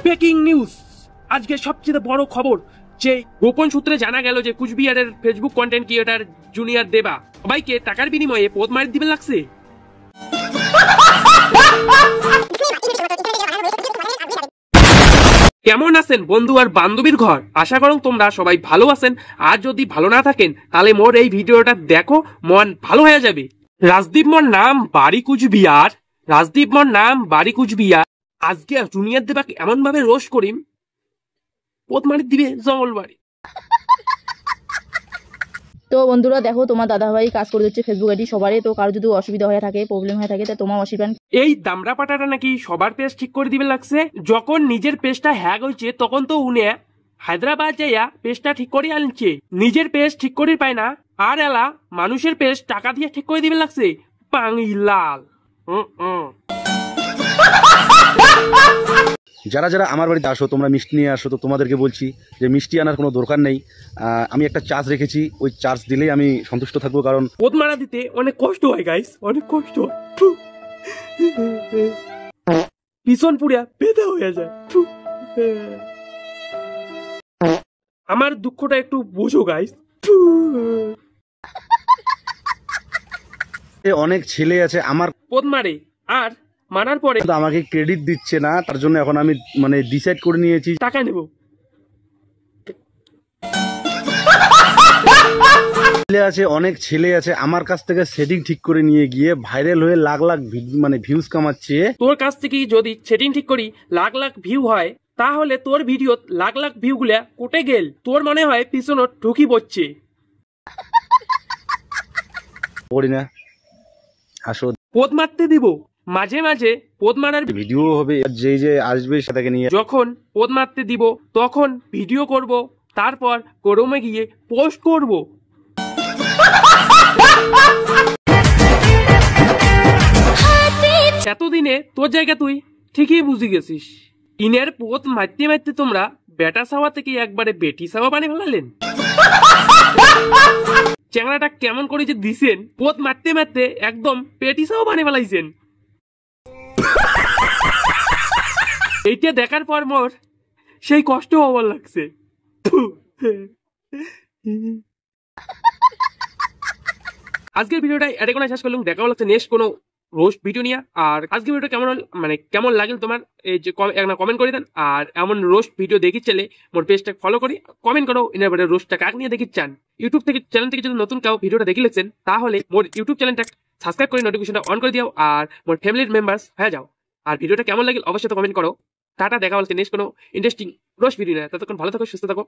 Breaking news, আজকে সবচেয়ে বড় খবর যে গোপন সূত্রে জানা গেল যে কুচবিহারের ফেসবুক কন্টেন্ট ক্রিয়েটর জুনিয়র দেবা সবাইকে টাকার বিনিময়ে পদ মারি দিবে লাগছে। কেমন আছেন বন্ধু আর বান্ধবীর ঘর? আশা করুন তোমরা সবাই ভালো আছেন। আর যদি ভালো না থাকেন তাহলে মোর এই ভিডিওটা দেখো, মন ভালো হয়ে যাবে। রাজদীপ মোর নাম, বাড়ি কুচবিহার। রাজদীপ মোর নাম, বাড়ি কুচবিহার। আজকে জুনিয়র দেবাকে এমন ভাবে রোস্ট করিম পদ মারি দিবে জঙ্গলবাড়ি। তো বন্ধুরা দেখো, তোমার দাদাভাই কাজ করে দিচ্ছে ফেসবুক আইডি সবারই। তো কারো যদি অসুবিধা হয়ে থাকে, প্রবলেম হয়ে থাকে, তো তোমার অসুবিধা। এই দামড়া পাটাটা নাকি সবার পেজ ঠিক করে দিবে লাগছে। যখন নিজের পেজটা হ্যাক হয়েছে তখন তো উনি হায়দ্রাবাদ যাইয়া পেজটা ঠিক করে আনছে। নিজের পেজ ঠিক করে পায় না, আর এলা মানুষের পেজ টাকা দিয়ে ঠিক করে দিবে লাগছে। পাঙ্গিলাল। যারা যারা আমার বাড়িতে আসো, তোমরা মিষ্টি নিয়ে আসো, তো তোমাদেরকে বলছি যে মিষ্টি আনার কোনো দরকার নেই। আমি একটা চার্জ রেখেছি, ওই চার্জ দিলেই আমি সন্তুষ্ট থাকবো। কারণ পদ মারা দিতে অনেক কষ্ট হয় গাইস, অনেক কষ্ট হয়। ভীষণ পুড়িয়া বেদা হয়ে যায়। আমার দুঃখটা একটু বোঝো গাইস। অনেক ছেলে আছে আমার পদ মারে, আর মারার পরে আমাকে ক্রেডিট দিচ্ছে না, তার জন্য এখন আমি ডিসাইড করে নিয়েছি টাকা নেব। অনেক ছেলে আছে আমার কাছ থেকে সেটিং ঠিক করে নিয়ে গিয়ে ভাইরাল হয়ে লাখ লাখ ভিউজ কামাচ্ছে। তোর কাছ থেকে যদি সেটিং ঠিক করি লাখ লাখ ভিউ হয়, তাহলে তোর ভিডিও লাখ লাখ ভিউ গুলা কোটে গেল। তোর মনে হয় পিছনে ঢুকি পড়ছে। করি না, আসো পদ মারতে দিব, মাঝে মাঝে পদ মারার ভিডিও হবে, যে আসবে সেটাকে নিয়ে। যখন পদ মারতে দিব তখন ভিডিও করব, তারপর ক্রমে গিয়ে পোস্ট করব। এতদিনে তোর জায়গা তুই ঠিকই বুঝে গেছিস। ইনের পদ মারতে মারতে তোমরা বেটা সাওয়া থেকে একবারে বেটি সাওয়া বানিয়ে ফেলালেন। চ্যাংড়াটা কেমন করে যে দিছেন, পদ মারতে মারতে একদম পেটি সাওয়া বানিয়ে ফেলাইছেন। এইটা দেখার পর মোর সেই কষ্ট হওয়ার লাগছে। আজকের ভিডিওটা এটা কোনো শেষ করলাম, দেখা লাগছে নেক্সট কোনো রোস্ট ভিডিও নিয়ে। আর আজকের ভিডিও কেমন লাগল তোমার, এই যে কমেন্ট করে দেন। আর এমন রোস্ট ভিডিও দেখি চলে মোর পেজটা ফলো করি, কমেন্ট করো এর রোস্টটা কাক নিয়ে দেখি চান। ইউটিউব থেকে চ্যানেল থেকে যদি নতুন কেউ ভিডিওটা দেখি লেগছেন তাহলে মোর ইউটিউব চ্যানেলটা সাবস্ক্রাইব করে নোটিফিকেশনটা অন করে দিও, আর মোর ফ্যামিলির মেম্বার্স হয়ে যাও। আর ভিডিওটা কেমন লাগল অবশ্যই তো কমেন্ট করো। টাটা, দেখা হচ্ছে নেক্সট কোনো ইন্টারেস্টিং রোস্ট ভিডিও নিয়ে। ততক্ষণ ভালো থাকো, সুস্থ থাকো।